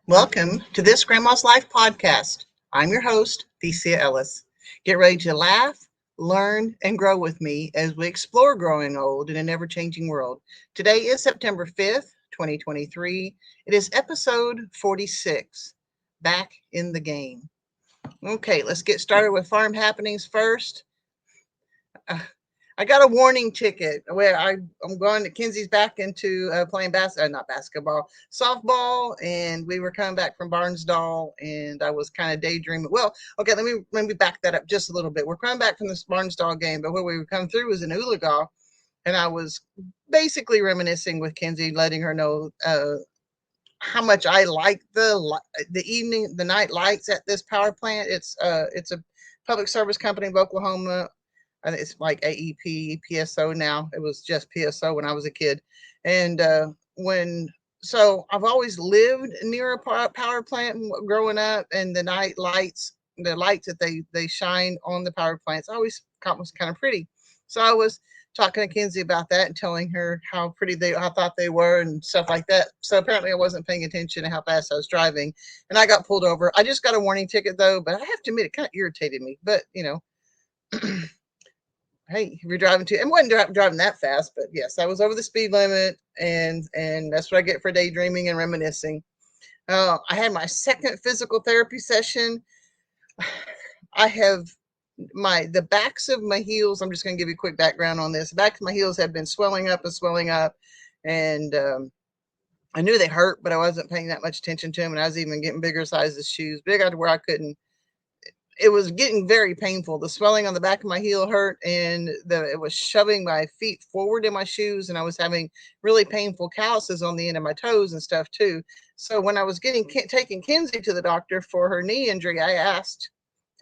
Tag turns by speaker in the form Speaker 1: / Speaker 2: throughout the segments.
Speaker 1: Welcome to this Grandma's Life podcast. I'm your host, theciaellis. Get ready to laugh, learn, and grow with me as we explore growing old in a never changing world. Today is September 5th, 2023. It is episode 46, Back in the Game. Okay, let's get started with farm happenings first. Uh, I got a warning ticket where I'm going to Kenzie's back into playing not basketball, softball, and we were coming back from Barnesdall, and I was kind of daydreaming. Well, okay, let me back that up just a little bit. We're coming back from this Barnesdall game, but where we were coming through was in Oolagaw, and I was basically reminiscing with Kenzie, letting her know how much I like the night lights at this power plant. It's a public service company of Oklahoma. I think it's like AEP, PSO now. It was just PSO when I was a kid. And when so I've always lived near a power plant growing up, and the lights that they shine on the power plants, I always thought was kind of pretty. So I was talking to Kenzie about that and telling her how pretty I thought they were and stuff like that. So apparently I wasn't paying attention to how fast I was driving, and I got pulled over. I just got a warning ticket though, but I have to admit it kind of irritated me. But hey, if you're driving too, and wasn't driving that fast, but yes, I was over the speed limit, and that's what I get for daydreaming and reminiscing. I had my second physical therapy session. I have the backs of my heels. I'm just going to give you a quick background on this. The backs of my heels have been swelling up and swelling up, and I knew they hurt, but I wasn't paying that much attention to them. And I was even getting bigger sizes shoes, big enough to where I couldn't. It was getting very painful. The swelling on the back of my heel hurt, and it was shoving my feet forward in my shoes, and I was having really painful calluses on the end of my toes and stuff too. So when I was taking Kenzie to the doctor for her knee injury, I asked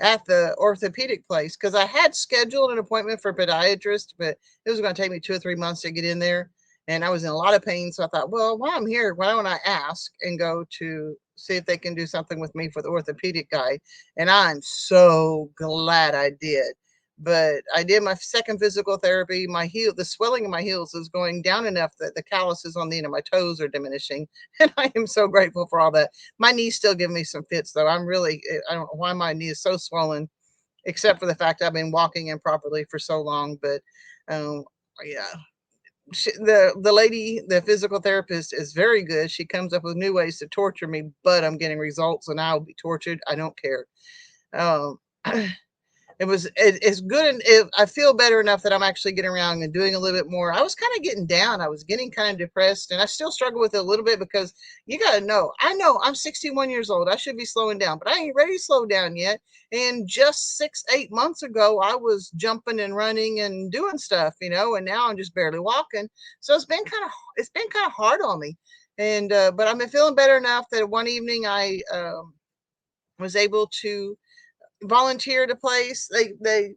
Speaker 1: at the orthopedic place because I had scheduled an appointment for a podiatrist, but it was going to take me 2 or 3 months to get in there, and I was in a lot of pain. So I thought, well, while I'm here, why don't I ask and go to see if they can do something with me for the orthopedic guy? And I'm so glad I did. But I did my second physical therapy. The swelling in my heels is going down enough that the calluses on the end of my toes are diminishing. And I am so grateful for all that. My knees still give me some fits, though. I don't know why my knee is so swollen, except for the fact I've been walking improperly for so long. But um, yeah, the lady, the physical therapist, is very good. She comes up with new ways to torture me, but I'm getting results, and I'll be tortured. I don't care. Um, it's good, and I feel better enough that I'm actually getting around and doing a little bit more. I was kind of getting down. I was getting kind of depressed, and I still struggle with it a little bit because you got to know. I know I'm 61 years old. I should be slowing down, but I ain't ready to slow down yet. And just 6, 8 months ago, I was jumping and running and doing stuff, and now I'm just barely walking. So it's been kind of hard on me. And but I've been feeling better enough that one evening I was able to volunteered a place. They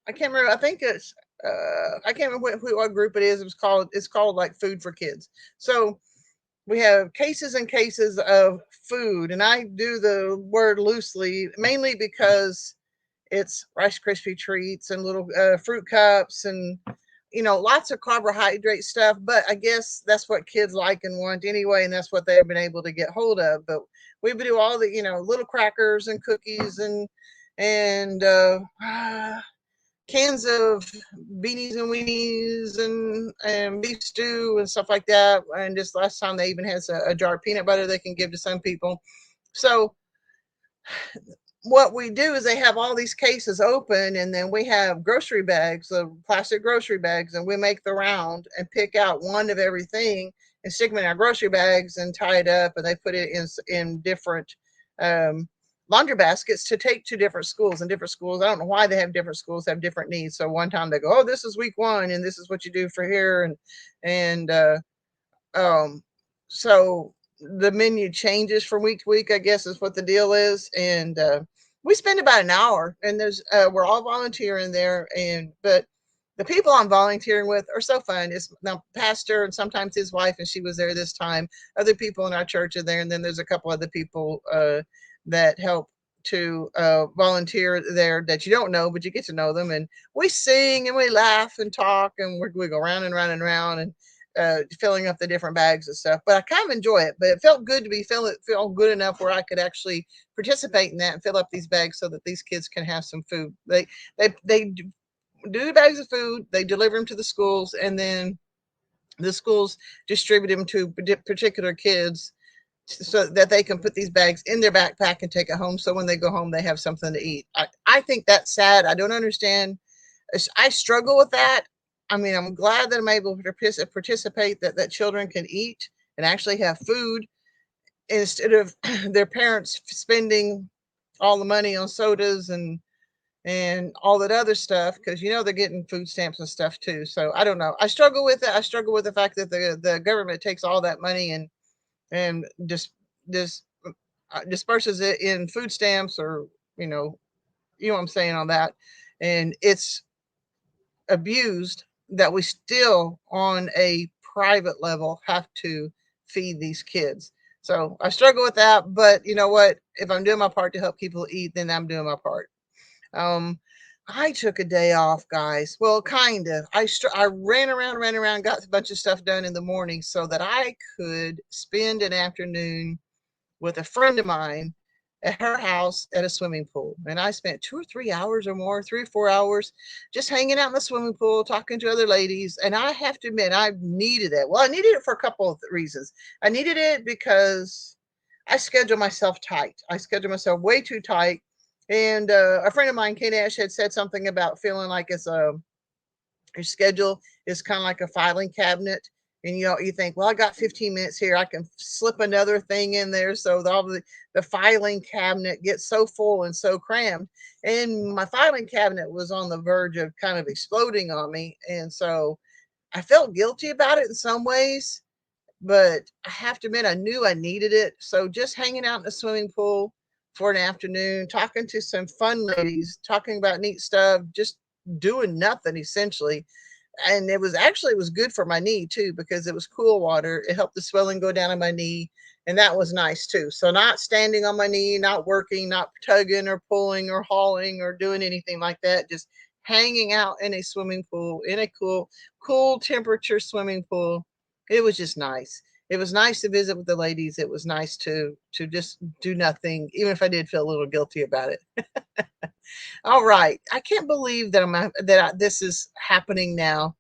Speaker 1: I can't remember. I think it's I can't remember what group it is. It's called like Food for Kids. So we have cases and cases of food, and I do the word loosely, mainly because it's Rice Krispie treats and little fruit cups and lots of carbohydrate stuff. But I guess that's what kids like and want anyway, and that's what they've been able to get hold of. But we do all the little crackers and cookies and cans of beanies and weenies and beef stew and stuff like that. And just last time they even has a jar of peanut butter they can give to some people. So what we do is they have all these cases open, and then we have grocery bags, plastic grocery bags, and we make the round and pick out one of everything and stick them in our grocery bags and tie it up, and they put it in different laundry baskets to take to different schools. And different schools, I don't know why they have different schools have different needs. So one time they go, oh, this is week one, and this is what you do for here, and um, so the menu changes from week to week, I guess is what the deal is. And we spend about an hour, and we're all volunteering there. But the people I'm volunteering with are so fun. It's now pastor and sometimes his wife, and she was there this time. Other people in our church are there, and then there's a couple other people that help to volunteer there that you don't know, but you get to know them. And we sing and we laugh and talk, and we go round and round and round. And filling up the different bags and stuff. But I kind of enjoy it. But it felt good to be feel good enough where I could actually participate in that and fill up these bags so that these kids can have some food. They do the bags of food. They deliver them to the schools, and then the schools distribute them to particular kids so that they can put these bags in their backpack and take it home. So when they go home, they have something to eat. I think that's sad. I don't understand. I struggle with that. I mean, I'm glad that I'm able to participate, that children can eat and actually have food instead of their parents spending all the money on sodas and all that other stuff, because they're getting food stamps and stuff too. So I don't know. I struggle with it. I struggle with the fact that the government takes all that money and just disperses it in food stamps, or what I'm saying on that, and it's abused that we still on a private level have to feed these kids. So I struggle with that, but you know what? If I'm doing my part to help people eat, then I'm doing my part. Um, I took a day off, guys. Well, kind of. I ran around, got a bunch of stuff done in the morning so that I could spend an afternoon with a friend of mine at her house at a swimming pool. And I spent 2 or 3 hours or more, 3 or 4 hours, just hanging out in the swimming pool, talking to other ladies. And I have to admit, I needed it. Well, I needed it for a couple of reasons. I needed it because I schedule myself tight. I schedule myself way too tight. And a friend of mine, Kate Ash, had said something about feeling like your schedule is kind of like a filing cabinet. And you think, well, I got 15 minutes here. I can slip another thing in there. So the filing cabinet gets so full and so crammed. And my filing cabinet was on the verge of kind of exploding on me. And so I felt guilty about it in some ways, but I have to admit, I knew I needed it. So just hanging out in the swimming pool for an afternoon, talking to some fun ladies, talking about neat stuff, just doing nothing essentially. And it was good for my knee too, because it was cool water. It helped the swelling go down on my knee, and that was nice too. So not standing on my knee, not working, not tugging or pulling or hauling or doing anything like that, just hanging out in a swimming pool, in a cool temperature swimming pool. It was just nice. It was nice to visit with the ladies. It was nice to just do nothing, even if I did feel a little guilty about it. All right. I can't believe this is happening now.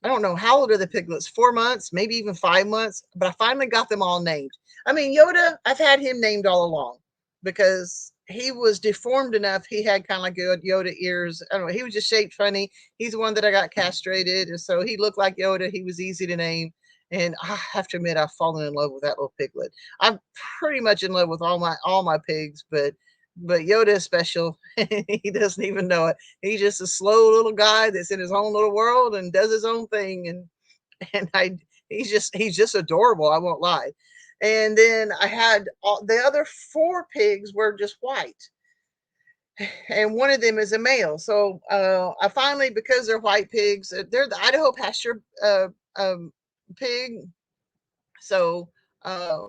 Speaker 1: I don't know, how old are the piglets? 4 months, maybe even 5 months. But I finally got them all named. I mean, Yoda, I've had him named all along because he was deformed enough. He had kind of like Yoda ears. I don't know. He was just shaped funny. He's the one that I got castrated, and so he looked like Yoda. He was easy to name. And I have to admit, I've fallen in love with that little piglet. I'm pretty much in love with all my pigs, but Yoda is special. He doesn't even know it. He's just a slow little guy that's in his own little world and does his own thing. And he's just adorable. I won't lie. And then I had the other four pigs were just white, and one of them is a male. So I finally, because they're white pigs, they're the Idaho pasture pig. So uh,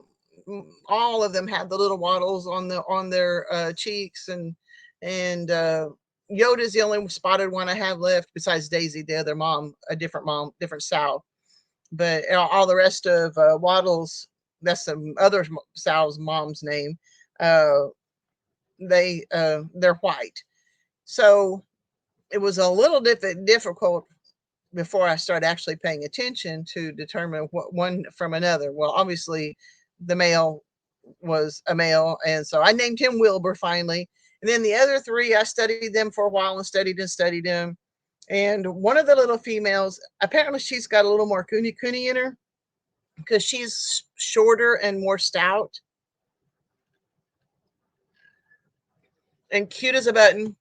Speaker 1: all of them have the little wattles on their cheeks, and Yoda's the only spotted one I have left besides Daisy, the other mom, a different mom, different sow. But all the rest of Waddles, that's some other sow's mom's name. Uh, they're white. So it was a little difficult before I started actually paying attention to determine what one from another. Well, obviously, the male was a male, and so I named him Wilbur finally. And then the other three, I studied them for a while and studied them. And one of the little females, apparently, she's got a little more cooney in her because she's shorter and more stout and cute as a button.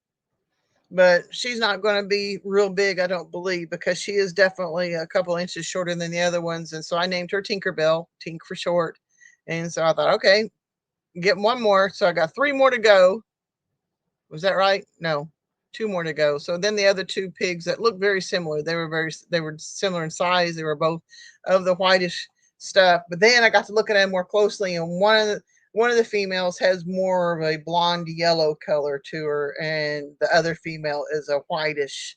Speaker 1: But she's not going to be real big, I don't believe, because she is definitely a couple inches shorter than the other ones. And so I named her Tinkerbell, Tink for short. And so I thought, okay, get one more. So I got three more to go. Was that right? No, two more to go. So then the other two pigs that looked very similar, they were similar in size. They were both of the whitish stuff. But then I got to look at them more closely, and one of the females has more of a blonde yellow color to her, and the other female is a whitish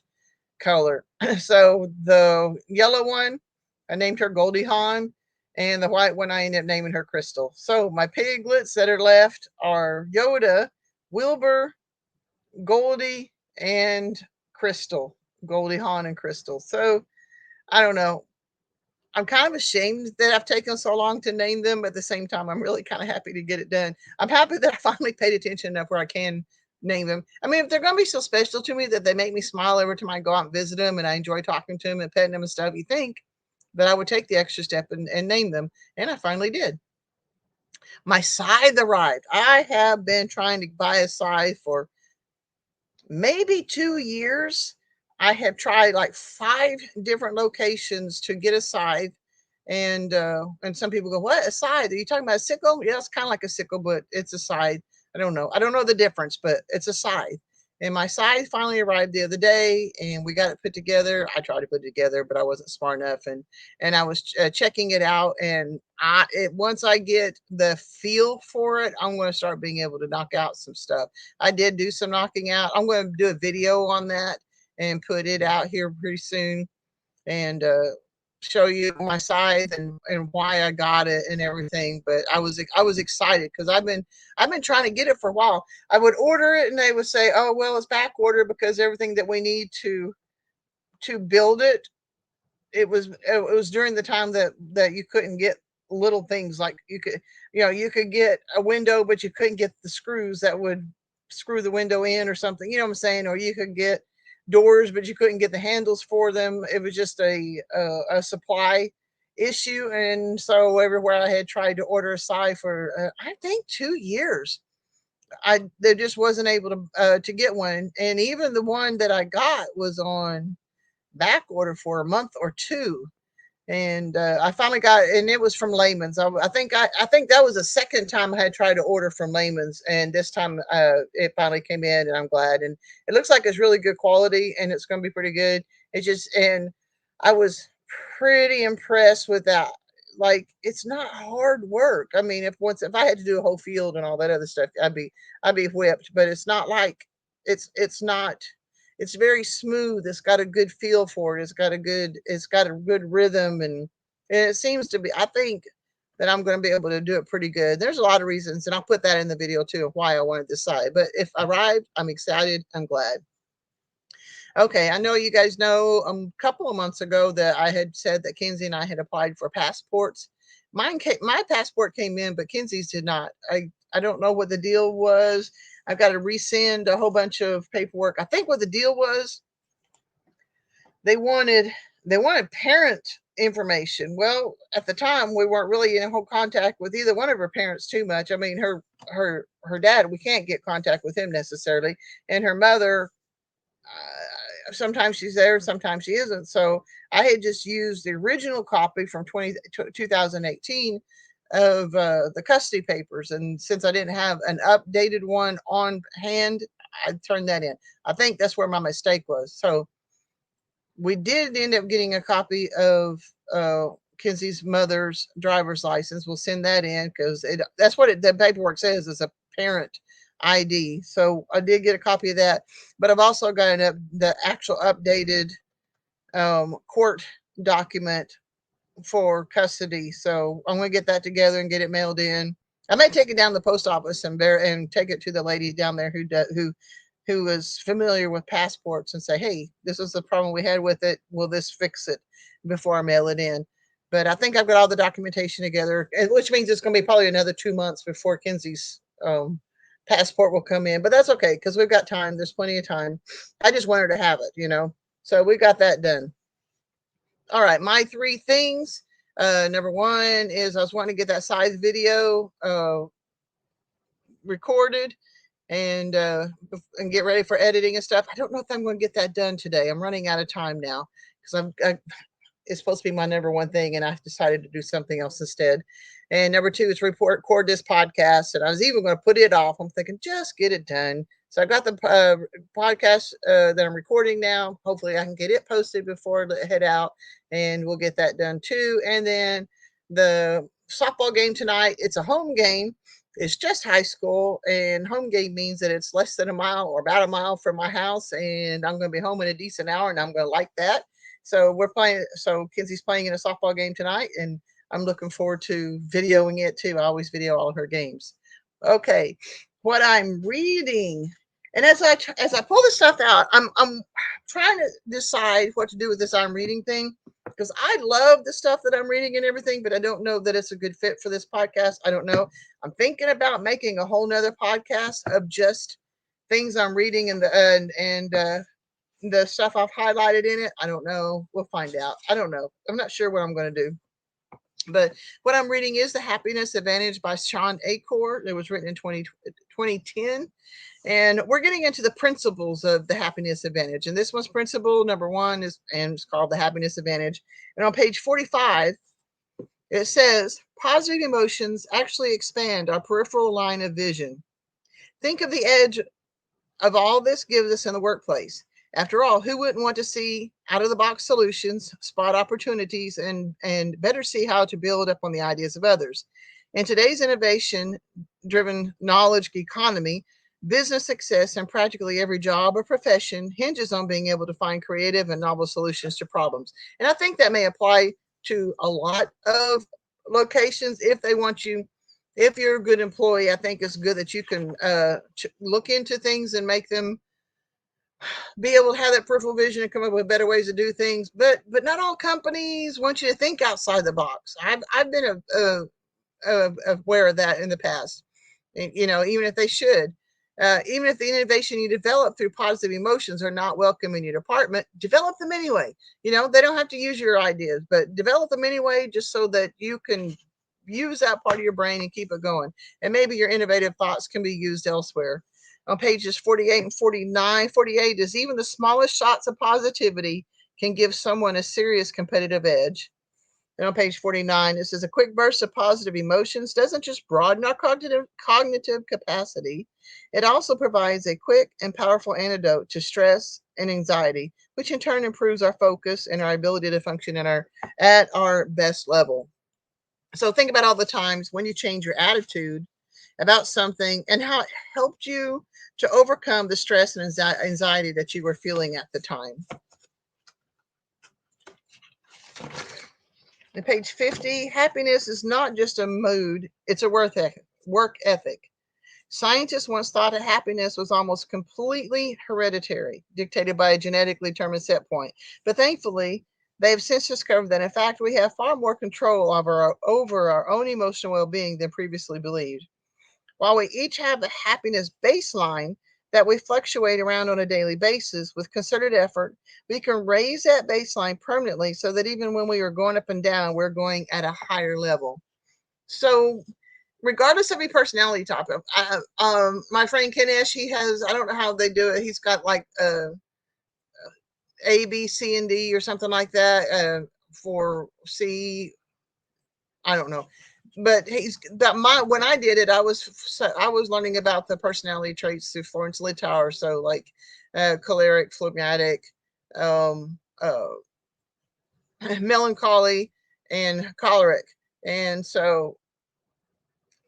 Speaker 1: color. So the yellow one, I named her Goldie Hawn, and the white one I ended up naming her Crystal. So my piglets that are left are Yoda, Wilbur, Goldie, and Crystal. Goldie Hawn and Crystal. So I don't know. I'm kind of ashamed that I've taken so long to name them, but at the same time, I'm really kind of happy to get it done. I'm happy that I finally paid attention enough where I can name them. I mean, if they're going to be so special to me that they make me smile every time I go out and visit them and I enjoy talking to them and petting them and stuff, you think that I would take the extra step and name them. And I finally did. My scythe arrived. I have been trying to buy a scythe for maybe 2 years. I have tried like 5 different locations to get a scythe, and some people go, "What, a scythe? Are you talking about a sickle?" Yeah, it's kind of like a sickle, but it's a scythe. I don't know. I don't know the difference, but it's a scythe. And my scythe finally arrived the other day, and we got it put together. I tried to put it together, but I wasn't smart enough, and I was checking it out. And once I get the feel for it, I'm going to start being able to knock out some stuff. I did do some knocking out. I'm going to do a video on that and put it out here pretty soon, and show you my scythe and why I got it and everything. But I was excited because I've been trying to get it for a while. I would order it and they would say, "Oh well, it's back ordered because everything that we need to build it." It was during the time that you couldn't get little things like you could get a window, but you couldn't get the screws that would screw the window in or something. You know what I'm saying? Or you could get doors, but you couldn't get the handles for them. It was just a supply issue, and so everywhere I had tried to order a scythe for I think 2 years, I they just wasn't able to get one, and even the one that I got was on back order for a month or two. And I finally got, and it was from Layman's. I think that was the second time I had tried to order from Layman's, and this time it finally came in, and I'm glad. And it looks like it's really good quality, and it's going to be pretty good. And I was pretty impressed with that. Like, it's not hard work. I mean, if I had to do a whole field and all that other stuff, I'd be whipped. But it's not like it's not it's very smooth. It's got a good feel for it. It's got a good rhythm, and it seems to be. I think that I'm going to be able to do it pretty good. There's a lot of reasons, and I'll put that in the video too of why I wanted this side. But if I arrived, I'm excited. I'm glad. Okay, I know you guys know a couple of months ago that I had said that Kinsey and I had applied for passports. My passport came in, but Kinsey's did not. I don't know what the deal was. I've got to resend a whole bunch of paperwork. I think what the deal was, they wanted they wanted parent information. Well, at the time we weren't really in whole contact with either one of her parents too much. I mean, her dad, we can't get contact with him necessarily, and her mother, sometimes she's there, sometimes she isn't. So I had just used the original copy from 2018 of the custody papers. And since I didn't have an updated one on hand, I turned that in. I think that's where my mistake was. So we did end up getting a copy of Kenzie's mother's driver's license. We'll send that in because that's what the paperwork says is a parent ID. So I did get a copy of that, but I've also got the actual updated court document for custody. So I'm going to get that together and get it mailed in. I may take it down to the post office and take it to the lady down there who is familiar with passports and say, "Hey, this is the problem we had with it. Will this fix it?" before I mail it in. But I think I've got all the documentation together, which means it's going to be probably another 2 months before Kenzie's passport will come in. But that's okay because we've got time. There's plenty of time. I just want her to have it. So we got that done. All right, my 3 things. Number one is I was wanting to get that size video recorded and get ready for editing and stuff. I don't know if I'm going to get that done today. I'm running out of time now because it's supposed to be my number one thing, and I decided to do something else instead. And number two is record this podcast, and I was even going to put it off. I'm thinking just get it done. So I got the podcast that I'm recording now. Hopefully, I can get it posted before I head out, and we'll get that done too. And then the softball game tonight. It's a home game. It's just high school, and home game means that it's less than a mile or about a mile from my house, and I'm going to be home in a decent hour, and I'm going to like that. So we're playing. So Kenzie's playing in a softball game tonight, and I'm looking forward to videoing it too. I always video all of her games. Okay, what I'm reading, and as I pull this stuff out, I'm trying to decide what to do with this I'm reading thing, because I love the stuff that I'm reading and everything, but I don't know that it's a good fit for this podcast. I don't know. I'm thinking about making a whole nother podcast of just things I'm reading and the stuff I've highlighted in it. I don't know. We'll find out. I don't know. I'm not sure what I'm going to do. But what I'm reading is The Happiness Advantage by Sean Acor. It was written in 2010. And we're getting into the principles of the happiness advantage. And this one's principle number one is, and it's called the happiness advantage. And on page 45, it says, positive emotions actually expand our peripheral line of vision. Think of the edge of all this gives us in the workplace. After all, who wouldn't want to see out of the box solutions, spot opportunities, and better see how to build up on the ideas of others? In today's innovation driven knowledge economy, business success in practically every job or profession hinges on being able to find creative and novel solutions to problems. And I think that may apply to a lot of locations if they want you. If you're a good employee, I think it's good that you can look into things and make them be able to have that peripheral vision and come up with better ways to do things. But not all companies want you to think outside the box. I've been aware of that in the past. Even if they should, even if the innovation you develop through positive emotions are not welcome in your department, develop them anyway. They don't have to use your ideas, but develop them anyway, just so that you can use that part of your brain and keep it going. And maybe your innovative thoughts can be used elsewhere. On pages 48 and 49, 48 is even the smallest shots of positivity can give someone a serious competitive edge. And on page 49, it says a quick burst of positive emotions doesn't just broaden our cognitive capacity, it also provides a quick and powerful antidote to stress and anxiety, which in turn improves our focus and our ability to function at our best level. So think about all the times when you change your attitude about something and how it helped you to overcome the stress and anxiety that you were feeling at the time. On page 50, happiness is not just a mood, it's a work ethic. Scientists once thought that happiness was almost completely hereditary, dictated by a genetically determined set point. But thankfully, they have since discovered that, in fact, we have far more control over our own emotional well-being than previously believed. While we each have a happiness baseline that we fluctuate around on a daily basis, with concerted effort, we can raise that baseline permanently so that even when we are going up and down, we're going at a higher level. So, regardless of your personality type, my friend Kenesh, he has, I don't know how they do it. He's got like A, B, C, and D or something like that. For C, I don't know, but he's that my when I did it, I was learning about the personality traits through Florence Littauer. So like choleric, phlegmatic, um, uh, melancholy, and choleric. And so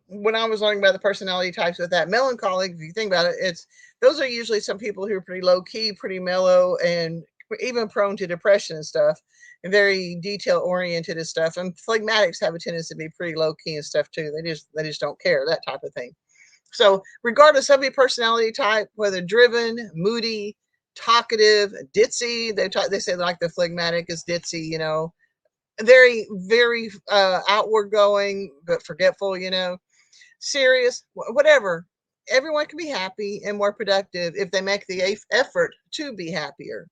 Speaker 1: when I was learning about the personality types with that melancholic, if you think about it, those are usually some people who are pretty low key, pretty mellow, and even prone to depression and stuff, and very detail oriented and stuff. And phlegmatics have a tendency to be pretty low key and stuff too. They just don't care, that type of thing. So regardless of your personality type, whether driven, moody, talkative, ditzy, they say like the phlegmatic is ditzy, very, very outward going, but forgetful, serious, whatever. Everyone can be happy and more productive if they make the effort to be happier.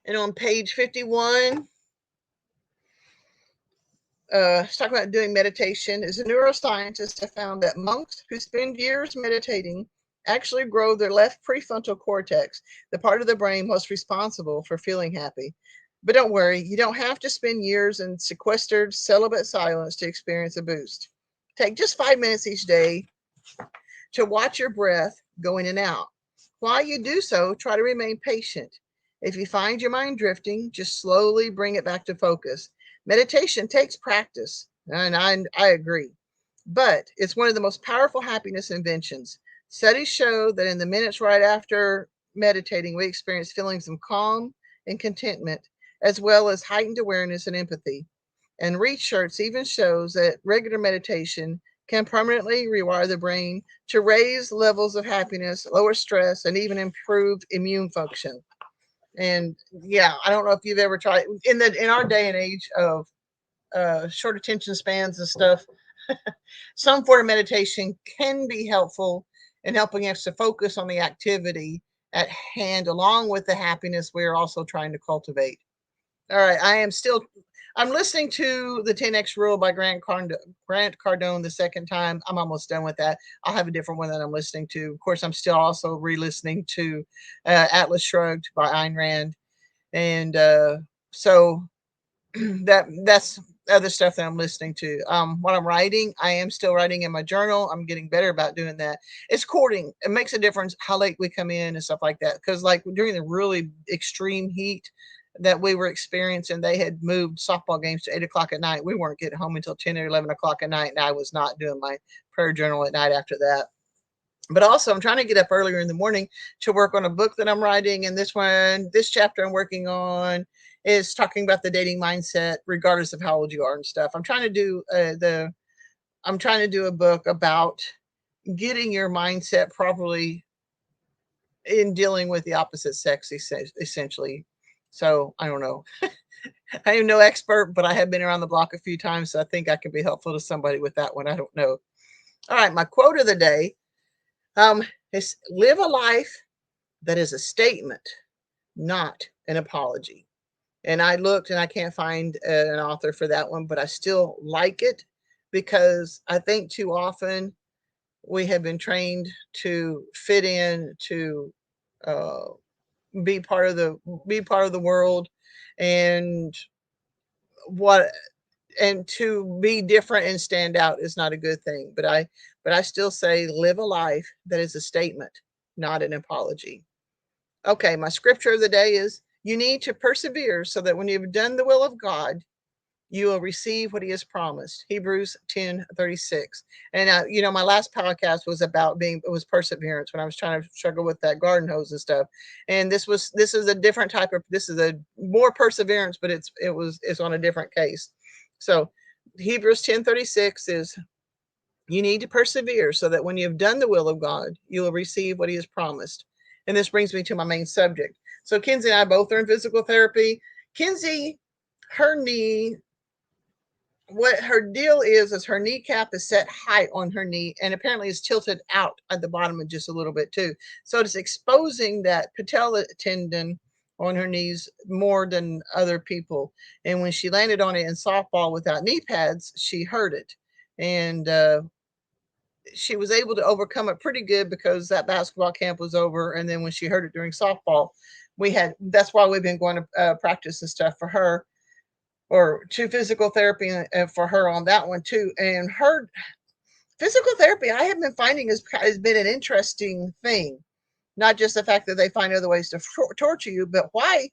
Speaker 1: And on page 51, it's talking about doing meditation. As a neuroscientist, have found that monks who spend years meditating actually grow their left prefrontal cortex, the part of the brain most responsible for feeling happy. But don't worry, you don't have to spend years in sequestered, celibate silence to experience a boost. Take just 5 minutes each day to watch your breath go in and out. While you do so, try to remain patient. If you find your mind drifting, just slowly bring it back to focus. Meditation takes practice, and I agree, but it's one of the most powerful happiness inventions. Studies show that in the minutes right after meditating, we experience feelings of calm and contentment, as well as heightened awareness and empathy. And research even shows that regular meditation can permanently rewire the brain to raise levels of happiness, lower stress, and even improve immune function. And yeah, I don't know if you've ever tried in our day and age of short attention spans and stuff. Some form of meditation can be helpful in helping us to focus on the activity at hand, along with the happiness we're also trying to cultivate. All right, I'm listening to the 10X Rule by Grant Cardone the second time. I'm almost done with that. I'll have a different one that I'm listening to. Of course, I'm still also re-listening to Atlas Shrugged by Ayn Rand, and so that's other stuff that I'm listening to. What I'm writing, I am still writing in my journal. I'm getting better about doing that. It's courting. It makes a difference how late we come in and stuff like that. Because like during the really extreme heat that we were experiencing, they had moved softball games to 8 o'clock at night. We weren't getting home until 10 or 11 o'clock at night, and I was not doing my prayer journal at night after that. But also, I'm trying to get up earlier in the morning to work on a book that I'm writing. And this chapter I'm working on is talking about the dating mindset, regardless of how old you are and stuff. I'm trying to do a book about getting your mindset properly in dealing with the opposite sex, essentially. So I don't know. I am no expert, but I have been around the block a few times, so I think I can be helpful to somebody with that one. I don't know. All right, my quote of the day. Is live a life that is a statement, not an apology. And I looked and I can't find an author for that one, but I still like it because I think too often we have been trained to fit in, to uh, be part of the world, and what and to be different and stand out is not a good thing. But I still say live a life that is a statement, not an apology. Okay, my scripture of the day is you need to persevere so that when you've done the will of God, you will receive what he has promised. Hebrews 10:36. And my last podcast was about it was perseverance when I was trying to struggle with that garden hose and stuff. And this is a different type of this is a more perseverance, but it's on a different case. So Hebrews 10:36 is you need to persevere so that when you have done the will of God, you will receive what he has promised. And this brings me to my main subject. So Kinsey and I both are in physical therapy. Kinsey, her knee, what her deal is her kneecap is set high on her knee and apparently is tilted out at the bottom of just a little bit too. So it's exposing that patella tendon on her knees more than other people. And when she landed on it in softball without knee pads, she hurt it. And she was able to overcome it pretty good because that basketball camp was over. And then when she hurt it during softball, that's why we've been going to practice and stuff for her, or to physical therapy for her on that one too. And her physical therapy, I have been finding has been an interesting thing. Not just the fact that they find other ways to torture you, but why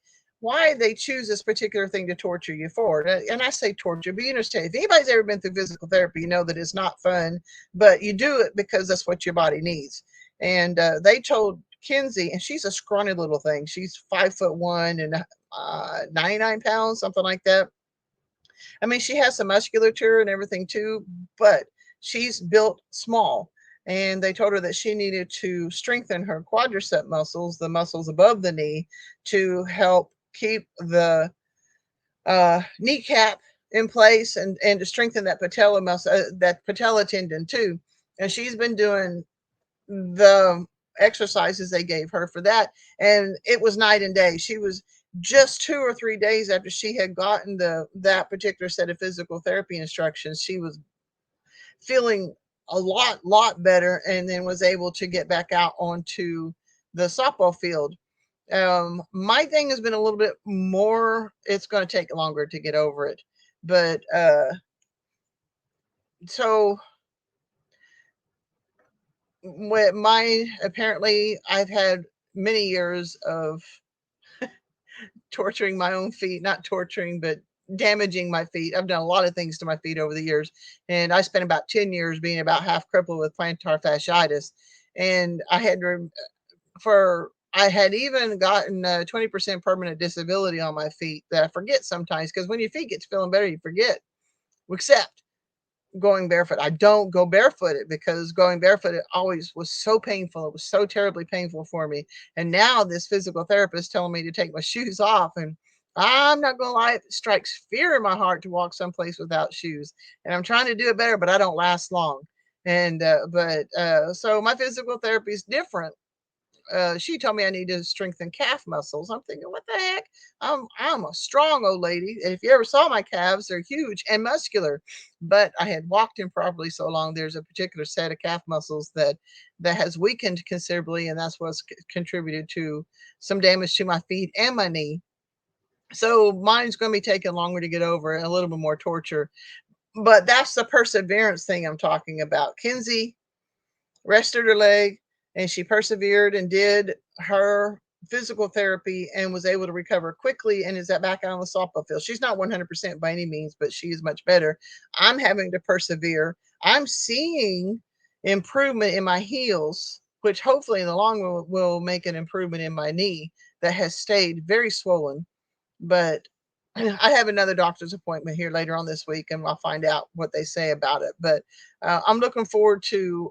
Speaker 1: they choose this particular thing to torture you for. And I say torture, but you understand, if anybody's ever been through physical therapy, you know that it's not fun, but you do it because that's what your body needs. And they told Kinsey, and she's a scrawny little thing. She's 5'1" and 99 pounds, something like that. I mean, she has some musculature and everything too, but she's built small. And they told her that she needed to strengthen her quadricep muscles, the muscles above the knee, to help keep the kneecap in place and to strengthen that patella muscle, that patella tendon too. And she's been doing the exercises they gave her for that, and it was night and day. She was just 2 or 3 days after she had gotten that particular set of physical therapy instructions, she was feeling a lot better, and then was able to get back out onto the softball field. My thing has been a little bit more, it's going to take longer to get over it, but so with apparently I've had many years of torturing my own feet, not torturing, but damaging my feet. I've done a lot of things to my feet over the years. And I spent about 10 years being about half crippled with plantar fasciitis. And I had to, I had even gotten 20% permanent disability on my feet that I forget sometimes, because when your feet get to feeling better, you forget. Except going barefoot. I don't go barefooted because going barefooted always was so painful. It was so terribly painful for me. And now this physical therapist telling me to take my shoes off, and I'm not gonna lie, it strikes fear in my heart to walk someplace without shoes. And I'm trying to do it better, but I don't last long. And so my physical therapy is different. She told me I need to strengthen calf muscles. I'm thinking, what the heck? I'm a strong old lady. If you ever saw my calves, they're huge and muscular. But I had walked improperly so long. There's a particular set of calf muscles that has weakened considerably, and that's what's contributed to some damage to my feet and my knee. So mine's going to be taking longer to get over, and a little bit more torture. But that's the perseverance thing I'm talking about. Kinsey rested her leg, and she persevered and did her physical therapy and was able to recover quickly and is back out on the softball field. She's not 100% by any means, but she is much better. I'm having to persevere. I'm seeing improvement in my heels, which hopefully in the long run will make an improvement in my knee that has stayed very swollen. But I have another doctor's appointment here later on this week, and I'll find out what they say about it. But I'm looking forward to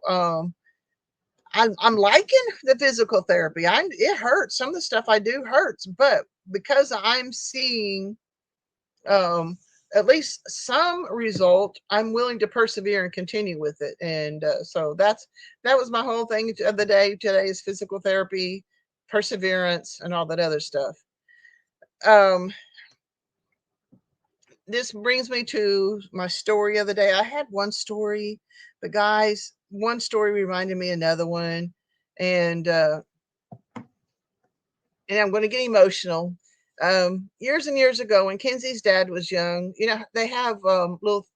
Speaker 1: I'm liking the physical therapy. It hurts. Some of the stuff I do hurts, but because I'm seeing um at least some result, I'm willing to persevere and continue with it. And so that was my whole thing of the day. Today is physical therapy, perseverance, and all that other stuff. Um, this brings me to my story of the day. I had one story, but guys, one story reminded me of another one, and I'm going to get emotional. Years and years ago, when Kenzie's dad was young, they have little,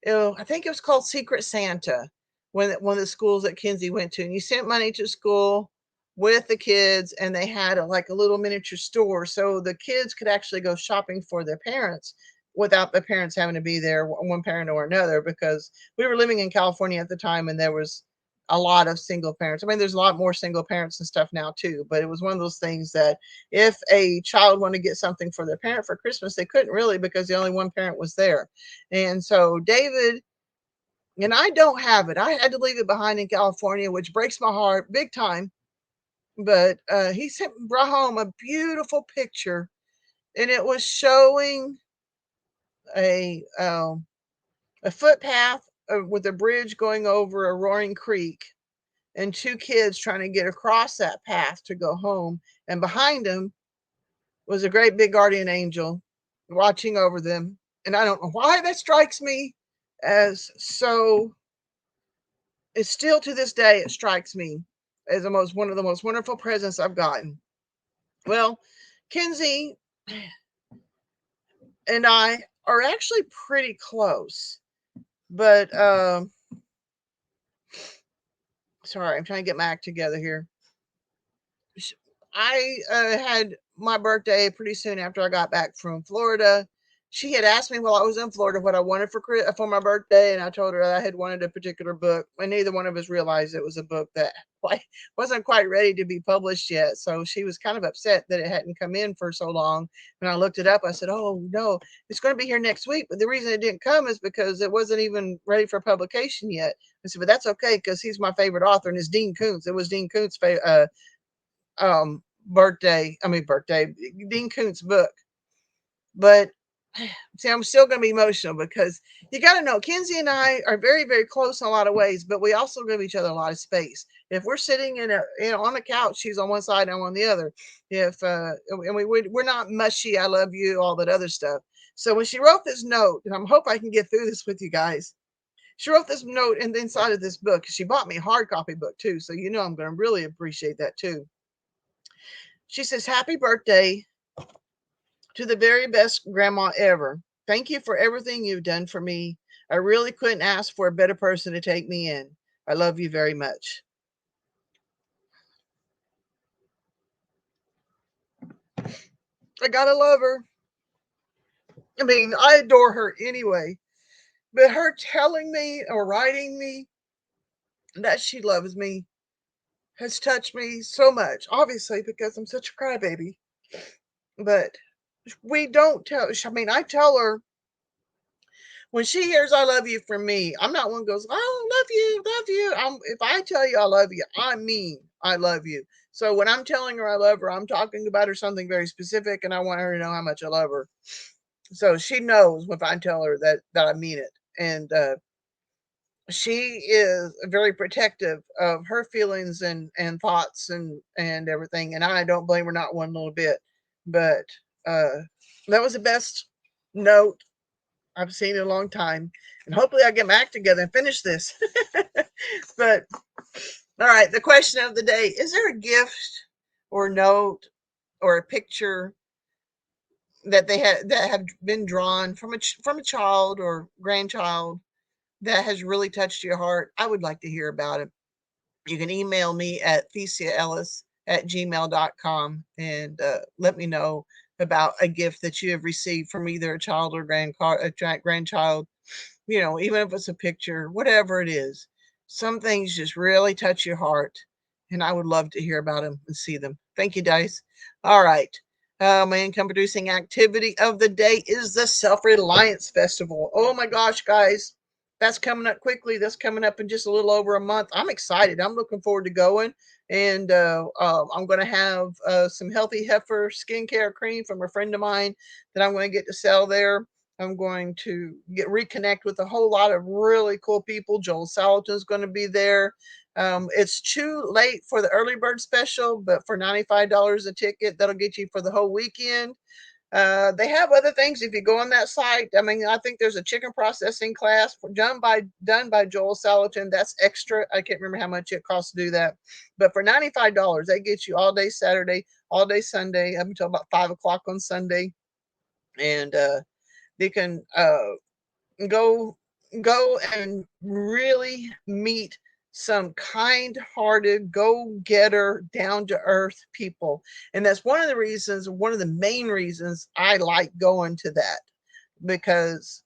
Speaker 1: I think it was called Secret Santa, when one of the schools that Kenzie went to, and you sent money to school with the kids, and they had like a little miniature store, so the kids could actually go shopping for their parents without the parents having to be there, one parent or another, because we were living in California at the time, and there was a lot of single parents. I mean, there's a lot more single parents and stuff now too, but it was one of those things that if a child wanted to get something for their parent for Christmas, they couldn't really, because the only one parent was there. And so David and I don't have it. I had to leave it behind in California, which breaks my heart big time. But he brought home a beautiful picture, and it was showing a um, a footpath with a bridge going over a roaring creek, and two kids trying to get across that path to go home. And behind them was a great big guardian angel watching over them. And I don't know why that strikes me as so. It's still to this day, it strikes me as one of the most wonderful presents I've gotten. Well, Kenzie and I are actually pretty close, but sorry, I'm trying to get my act together here. I had my birthday pretty soon after I got back from Florida. She had asked me while I was in Florida what I wanted for my birthday, and I told her I had wanted a particular book, and neither one of us realized it was a book that wasn't quite ready to be published yet. So she was kind of upset that it hadn't come in for so long. When I looked it up, I said, "Oh no, it's going to be here next week." But the reason it didn't come is because it wasn't even ready for publication yet. I said, "But that's okay, because he's my favorite author, and it's Dean Koontz." It was Dean Koontz' birthday, Dean Koontz book. But see, I'm still going to be emotional, because you got to know Kenzie and I are very, very close in a lot of ways, but we also give each other a lot of space. If we're sitting on a couch, she's on one side, I'm on the other. We're not mushy, I love you, all that other stuff. So when she wrote this note, and I hope I can get through this with you guys, she wrote this note in the inside of this book. She bought me a hard copy book too, so I'm going to really appreciate that too. She says, "Happy birthday to the very best grandma ever. Thank you for everything you've done for me. I really couldn't ask for a better person to take me in. I love you very much." I gotta love her. I mean, I adore her anyway. But her telling me or writing me that she loves me has touched me so much, obviously, because I'm such a crybaby. But we don't tell, I mean, I tell her when she hears I love you from me, I'm not one who goes, oh, love you, love you. If I tell you I love you, I mean I love you. So when I'm telling her I love her, I'm talking about her something very specific, and I want her to know how much I love her. So she knows if I tell her that I mean it. And she is very protective of her feelings and thoughts and everything. And I don't blame her not one little bit. But uh, that was the best note I've seen in a long time. And hopefully I get my act together and finish this. But all right, the question of the day: is there a gift or note or a picture that have been drawn from a child or grandchild that has really touched your heart? I would like to hear about it. You can email me at theciaellis@gmail.com and let me know about a gift that you have received from either a child or grandchild. You know, even if it's a picture, whatever it is. Some things just really touch your heart, and I would love to hear about them and see them. Thank you, Dice. All right. My income producing activity of the day is the Self Reliance Festival. Oh my gosh, guys. That's coming up quickly. That's coming up in just a little over a month. I'm excited. I'm looking forward to going. And I'm going to have some Healthy Heifer skincare cream from a friend of mine that I'm going to get to sell there. I'm going to reconnect with a whole lot of really cool people. Joel Salatin's going to be there. It's too late for the early bird special, but for $95 a ticket, that'll get you for the whole weekend. They have other things if you go on that site. I mean, I think there's a chicken processing class done by Joel Salatin. That's extra. I can't remember how much it costs to do that, but for $95, that gets you all day Saturday, all day Sunday, up until about 5 o'clock on Sunday, and they can go go and really meet some kind-hearted, go-getter, down-to-earth people. And that's one of the main reasons I like going to that, because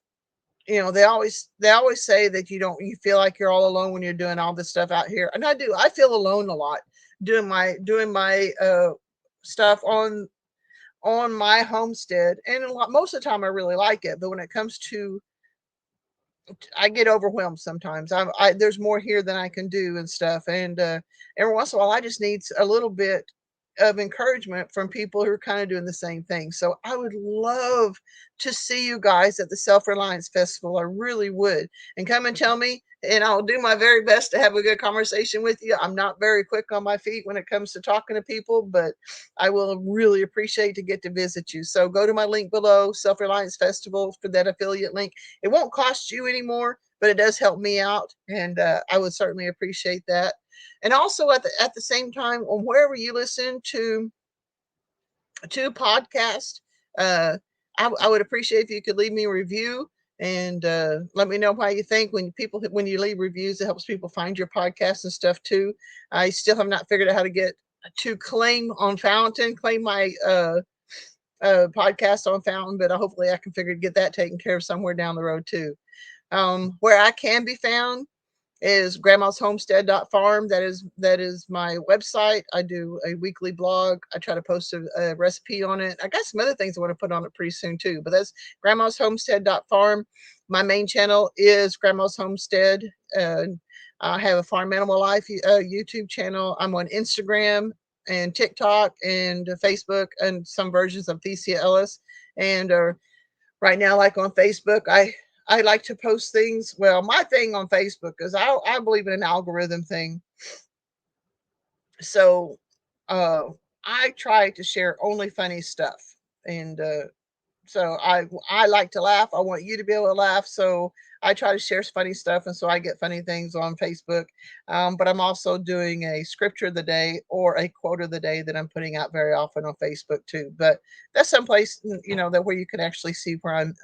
Speaker 1: they always say that you feel like you're all alone when you're doing all this stuff out here. And I feel alone a lot doing my stuff on my homestead. And most of the time I really like it, but when it comes to I get overwhelmed sometimes. There's more here than I can do and stuff. And every once in a while, I just need a little bit of encouragement from people who are kind of doing the same thing. So I would love to see you guys at the Self Reliance Festival. I really would. And come and tell me, and I'll do my very best to have a good conversation with you. I'm not very quick on my feet when it comes to talking to people, but I will really appreciate to get to visit you. So go to my link below, Self Reliance Festival, for that affiliate link. It won't cost you anymore, but it does help me out, and I would certainly appreciate that. And also at the same time, on wherever you listen to podcast, uh, I would appreciate if you could leave me a review and let me know how you think. When you leave reviews, it helps people find your podcast and stuff too. I still have not figured out how to get to claim my podcast on Fountain, but hopefully I can figure to get that taken care of somewhere down the road too. Where I can be found is grandmashomestead.farm. That is my website. I do a weekly blog. I try to post a recipe on it. I got some other things I want to put on it pretty soon too, but that's grandmashomestead.farm. My main channel is Grandma's Homestead. I have a Farm Animal Life YouTube channel. I'm on Instagram and TikTok and Facebook and some versions of theciaellis. And right now, like on Facebook, I like to post things. Well, my thing on Facebook is I believe in an algorithm thing. So uh, I try to share only funny stuff. And so I like to laugh. I want you to be able to laugh. So I try to share funny stuff, and so I get funny things on Facebook. But I'm also doing a scripture of the day or a quote of the day that I'm putting out very often on Facebook too. But that's someplace that where you can actually see where I'm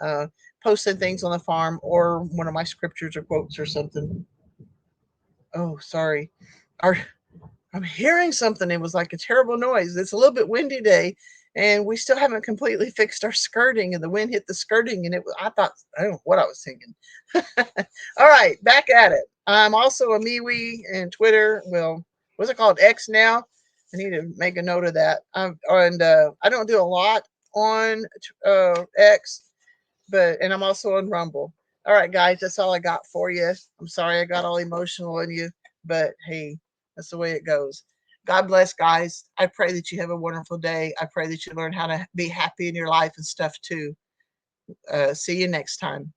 Speaker 1: posting things on the farm or one of my scriptures or quotes or something. Oh, sorry. Our I'm hearing something. It was like a terrible noise. It's a little bit windy day, and we still haven't completely fixed our skirting. And the wind hit the skirting, and I thought I don't know what I was thinking. All right, back at it. I'm also a MeWe and Twitter. Well, what's it called? X now. I need to make a note of that. And I don't do a lot on X, but and I'm also on Rumble. All right, guys, that's all I got for you. I'm sorry I got all emotional in you, but hey, that's the way it goes. God bless, guys. I pray that you have a wonderful day. I pray that you learn how to be happy in your life and stuff too. See you next time.